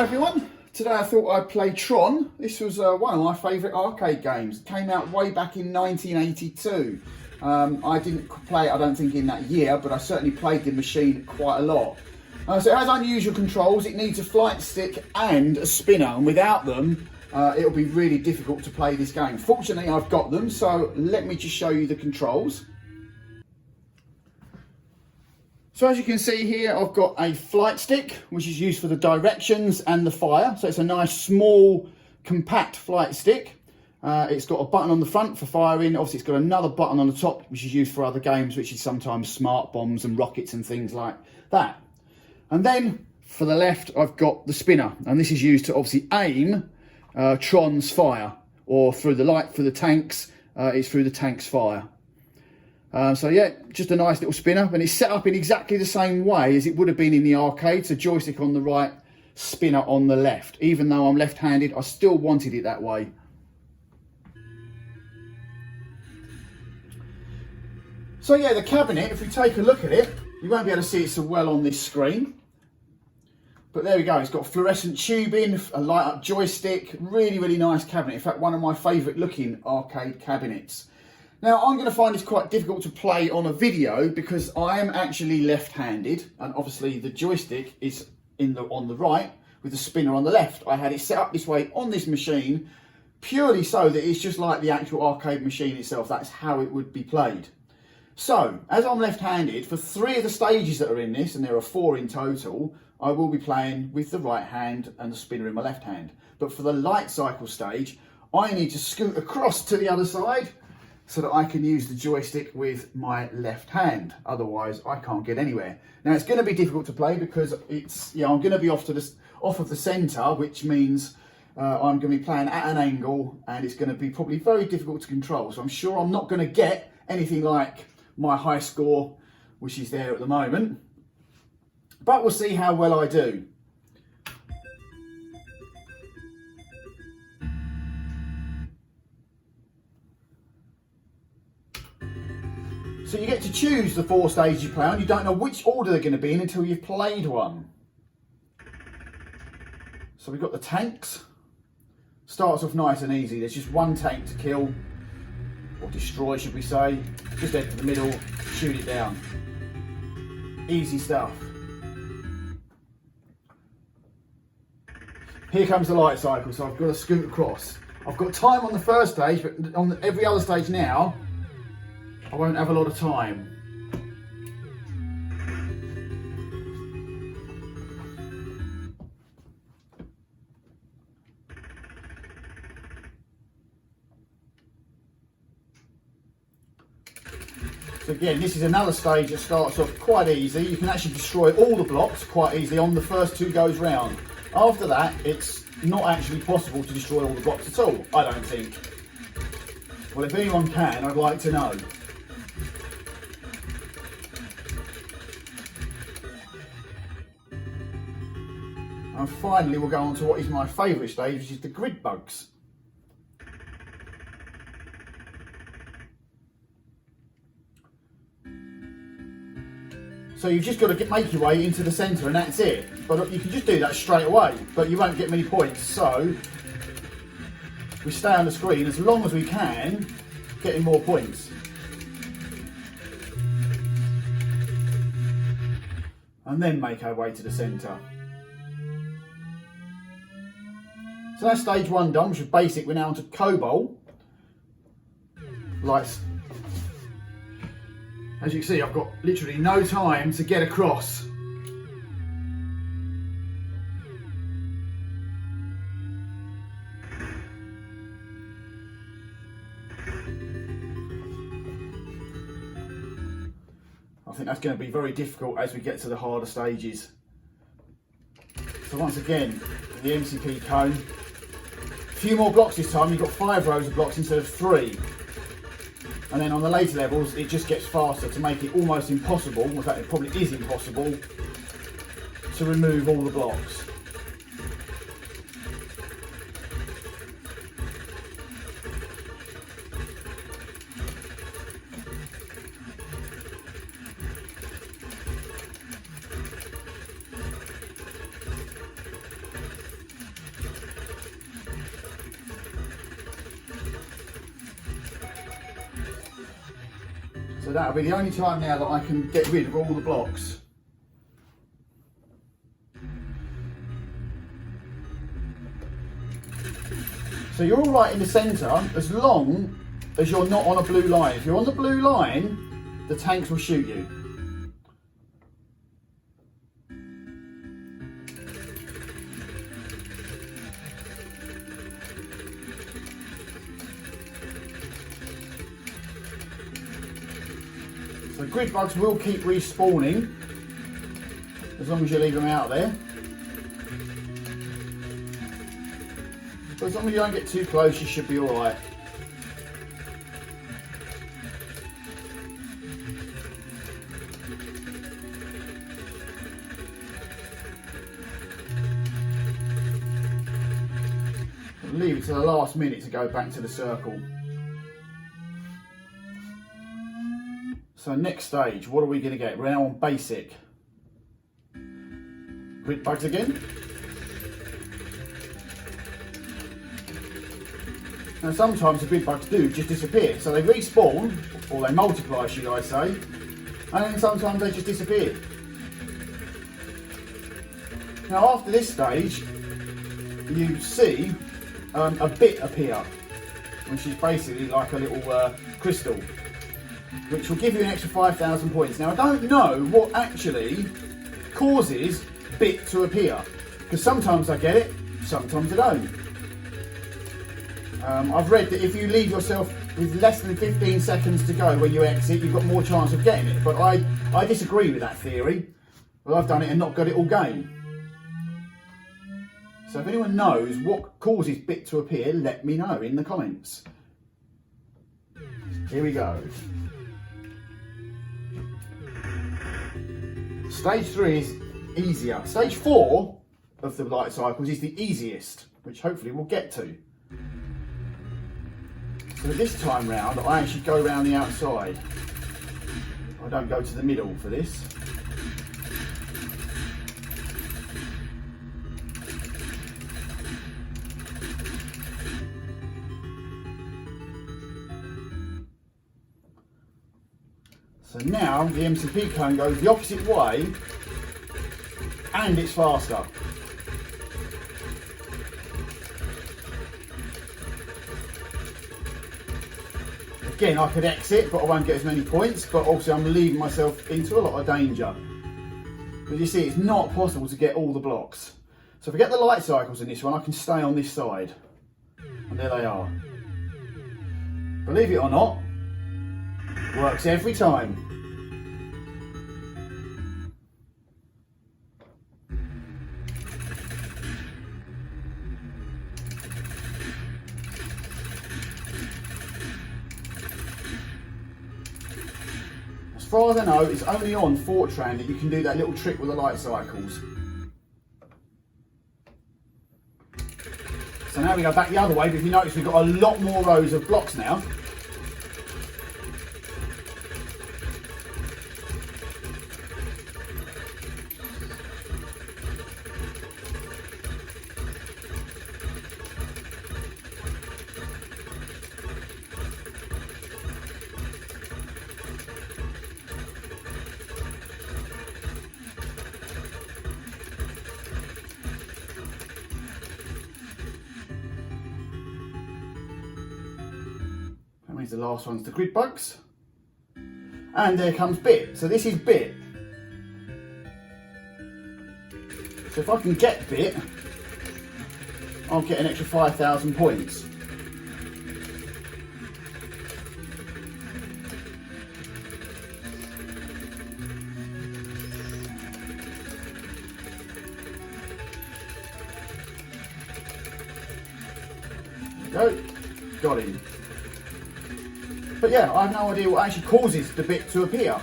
everyone, today I thought I'd play Tron. This was one of my favourite arcade games. It came out way back in 1982. I didn't play it, I don't think, in that year, but I certainly played the machine quite a lot. So it has unusual controls. It needs a flight stick and a spinner, and without them it'll be really difficult to play this game. Fortunately I've got them, so let me just show you the controls. So as you can see here, I've got a flight stick, which is used for the directions and the fire. So it's a nice, small, compact flight stick. It's got a button on the front for firing. Obviously, it's got another button on the top, which is used for other games, which is sometimes smart bombs and rockets and things like that. And then, for the left, I've got the spinner. And this is used to obviously aim Tron's fire, or through the light, for the tanks, it's through the tank's fire. So yeah, just a nice little spinner, and it's set up in exactly the same way as it would have been in the arcade. So joystick on the right, spinner on the left. Even though I'm left-handed, I still wanted it that way. So yeah, the cabinet, if we take a look at it, you won't be able to see it so well on this screen. But there we go, it's got fluorescent tubing, a light-up joystick, really, really nice cabinet. In fact, one of my favourite looking arcade cabinets. Now, I'm going to find this quite difficult to play on a video because I am actually left-handed, and obviously the joystick is on the right with the spinner on the left. I had it set up this way on this machine purely so that it's just like the actual arcade machine itself. That's how it would be played. So, as I'm left-handed, for 3 of the stages that are in this, and there are 4 in total, I will be playing with the right hand and the spinner in my left hand. But for the light cycle stage, I need to scoot across to the other side so that I can use the joystick with my left hand. Otherwise, I can't get anywhere. Now, it's going to be difficult to play because I'm going to be off of the centre, which means I'm going to be playing at an angle, and it's going to be probably very difficult to control. So I'm sure I'm not going to get anything like my high score, which is there at the moment. But we'll see how well I do. So you get to choose the 4 stages you play on. You don't know which order they're going to be in until you've played one. So we've got the tanks. Starts off nice and easy. There's just one tank to kill, or destroy should we say. Just head to the middle, shoot it down. Easy stuff. Here comes the light cycle, so I've got to scoot across. I've got time on the first stage, but on every other stage now, I won't have a lot of time. So again, this is another stage that starts off quite easy. You can actually destroy all the blocks quite easily on the first 2 goes round. After that, it's not actually possible to destroy all the blocks at all, I don't think. Well, if anyone can, I'd like to know. And finally, we'll go on to what is my favourite stage, which is the grid bugs. So you've just got to make your way into the centre, and that's it. But you can just do that straight away, but you won't get many points. So we stay on the screen as long as we can, getting more points. And then make our way to the centre. So that's stage 1 done, which is basic. We're now on to Cobalt. Lights. As you can see, I've got literally no time to get across. I think that's going to be very difficult as we get to the harder stages. So once again, the MCP cone. A few more blocks this time. You've got 5 rows of blocks instead of 3. And then on the later levels, it just gets faster to make it almost impossible, in fact it probably is impossible, to remove all the blocks. So that'll be the only time now that I can get rid of all the blocks. So you're all right in the centre as long as you're not on a blue line. If you're on the blue line, the tanks will shoot you. So grid bugs will keep respawning as long as you leave them out there. But as long as you don't get too close, you should be alright. Leave it to the last minute to go back to the circle. So next stage, what are we going to get? We're now on basic. Grid bugs again. Now sometimes the grid bugs do just disappear. So they respawn, or they multiply should I say, and then sometimes they just disappear. Now after this stage, you see a bit appear, which is basically like a little crystal, which will give you an extra 5,000 points. Now I don't know what actually causes bit to appear, because sometimes I get it, sometimes I don't. I've read that if you leave yourself with less than 15 seconds to go when you exit, you've got more chance of getting it, but I disagree with that theory. Well, I've done it and not got it all game. So if anyone knows what causes bit to appear, let me know in the comments. Here we go. Stage 3 is easier. Stage 4 of the light cycles is the easiest, which hopefully we'll get to. So this time round, I actually go around the outside. I don't go to the middle for this. So now the MCP cone goes the opposite way and it's faster. Again, I could exit, but I won't get as many points, but obviously I'm leaving myself into a lot of danger. But you see, it's not possible to get all the blocks. So if I get the light cycles in this one, I can stay on this side. And there they are. Believe it or not, works every time. As far as I know, it's only on Tron that you can do that little trick with the light cycles. So now we go back the other way, but if you notice we've got a lot more rows of blocks now. The last one's the grid bugs, and there comes bit. So this is bit. So if I can get bit, I'll get an extra 5,000 points. There we go, got him. But yeah, I have no idea what actually causes the bit to appear.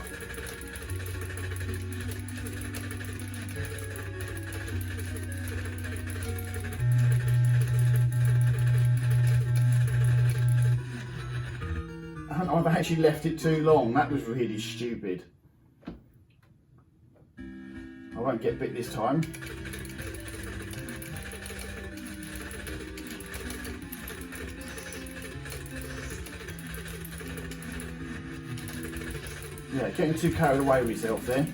And I've actually left it too long. That was really stupid. I won't get bit this time. Yeah, getting too carried away with yourself there.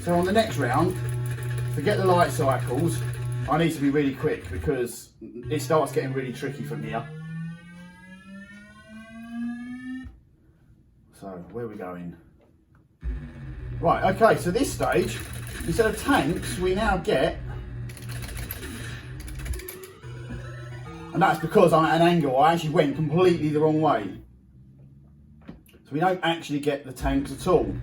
So on the next round, forget the light cycles. I need to be really quick because it starts getting really tricky from here. So where are we going? Right, okay, so this stage, instead of tanks, we now get, and that's because I'm at an angle, I actually went completely the wrong way. So we don't actually get the tanks at all.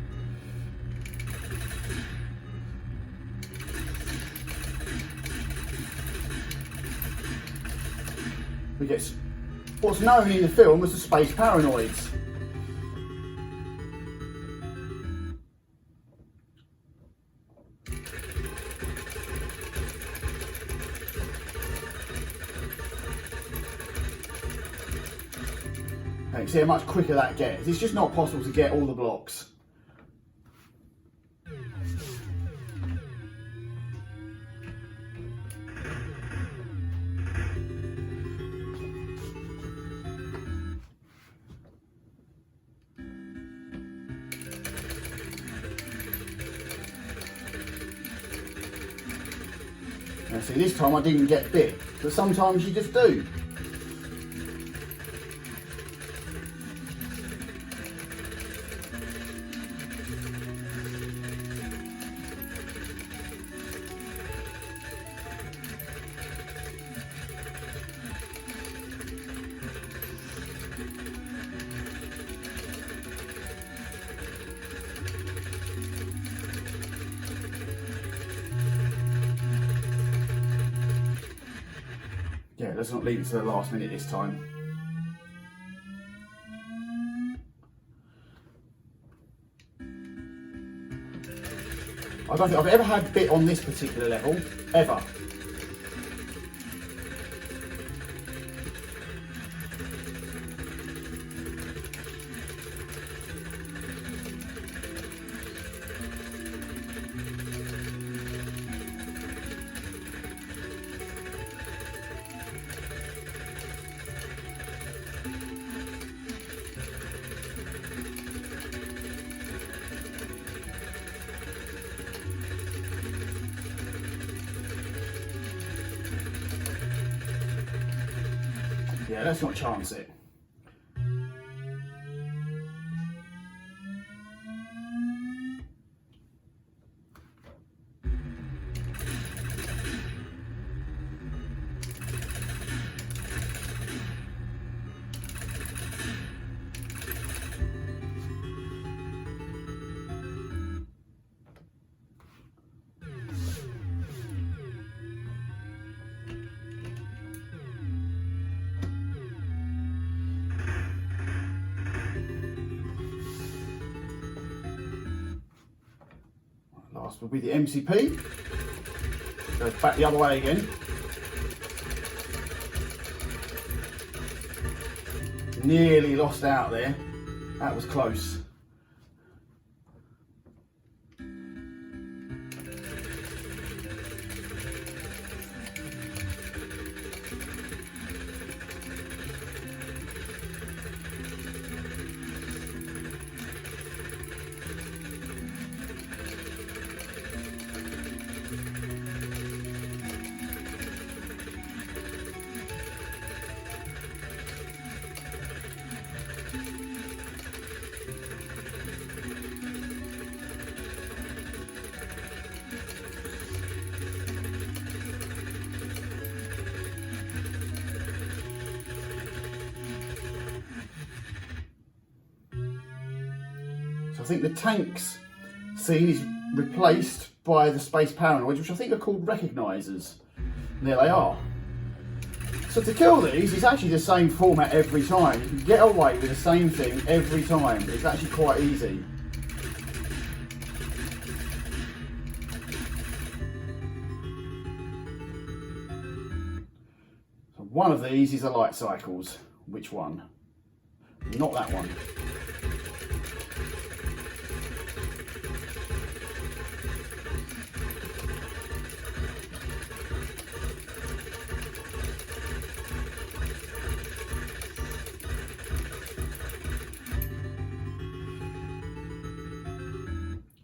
We get what's known in the film as the space paranoids. Okay, see how much quicker that gets. It's just not possible to get all the blocks. Now see, this time I didn't get bit, but sometimes you just do. Yeah, let's not leave it to the last minute this time. I don't think I've ever had bit on this particular level, ever. Yeah, let's not chance it. Last will be the MCP. Goes back the other way again. Nearly lost out there. That was close. So I think the tanks scene is replaced by the space paranoids, which I think are called recognisers. And there they are. So to kill these, it's actually the same format every time. You can get away with the same thing every time. It's actually quite easy. So one of these is the light cycles. Which one? Not that one.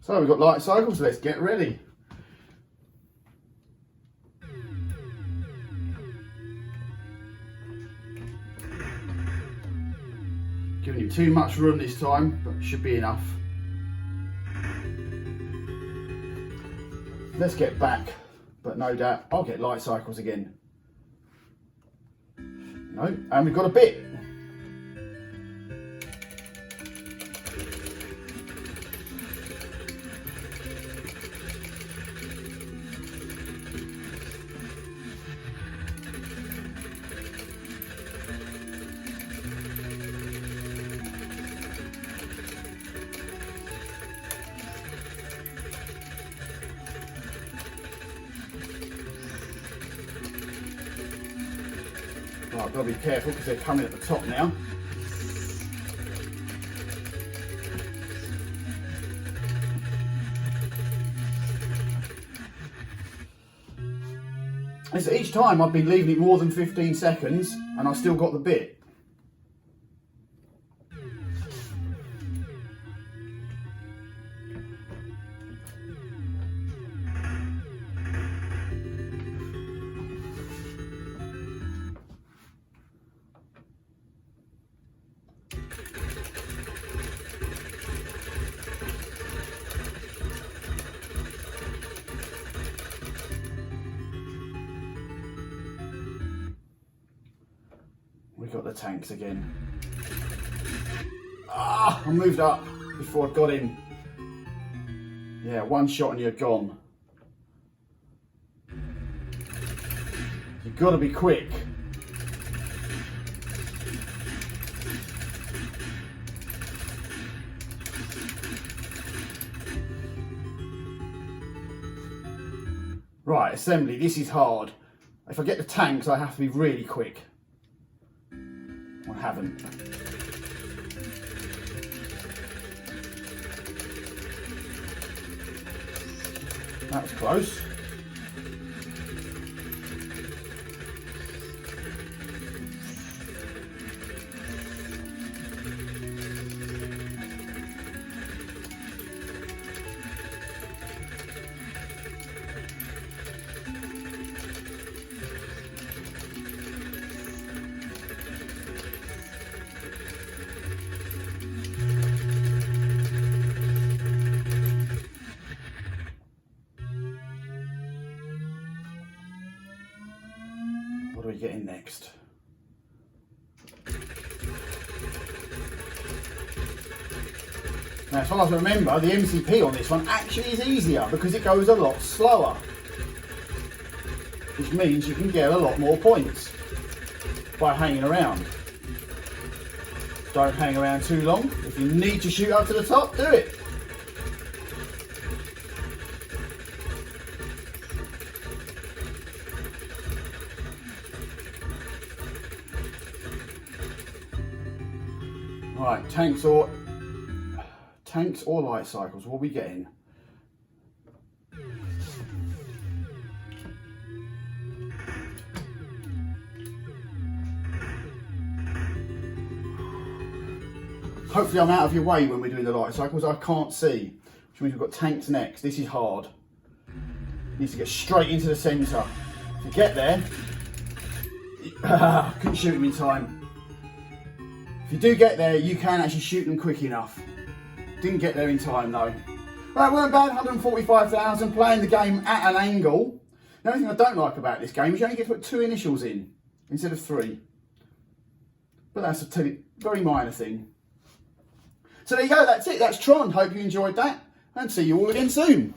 So we've got light cycles, let's get ready. Giving you too much room this time, but it should be enough. Let's get back, but no doubt I'll get light cycles again. No, and we've got a bit. Right, I've got to be careful because they're coming at the top now. So each time I've been leaving it more than 15 seconds and I've still got the bit. We got the tanks again. Ah, I moved up before I got him. Yeah, one shot and you're gone. You've got to be quick. Right, assembly, this is hard. If I get the tanks, I have to be really quick. I haven't. That was close. What are we getting next? Now, as far as I remember, the MCP on this one actually is easier because it goes a lot slower, which means you can get a lot more points by hanging around. Don't hang around too long. If you need to shoot up to the top, do it. Right, tanks or light cycles, what are we getting? Hopefully I'm out of your way when we're doing the light cycles. I can't see, which means we've got tanks next. This is hard. Needs to get straight into the centre. To get there, couldn't shoot them in time. If you do get there, you can actually shoot them quick enough. Didn't get there in time though. Right, we're about 145,000 playing the game at an angle. The only thing I don't like about this game is you only get to put 2 initials in instead of 3. But that's a very minor thing. So there you go, that's it, that's Tron. Hope you enjoyed that and see you all again soon.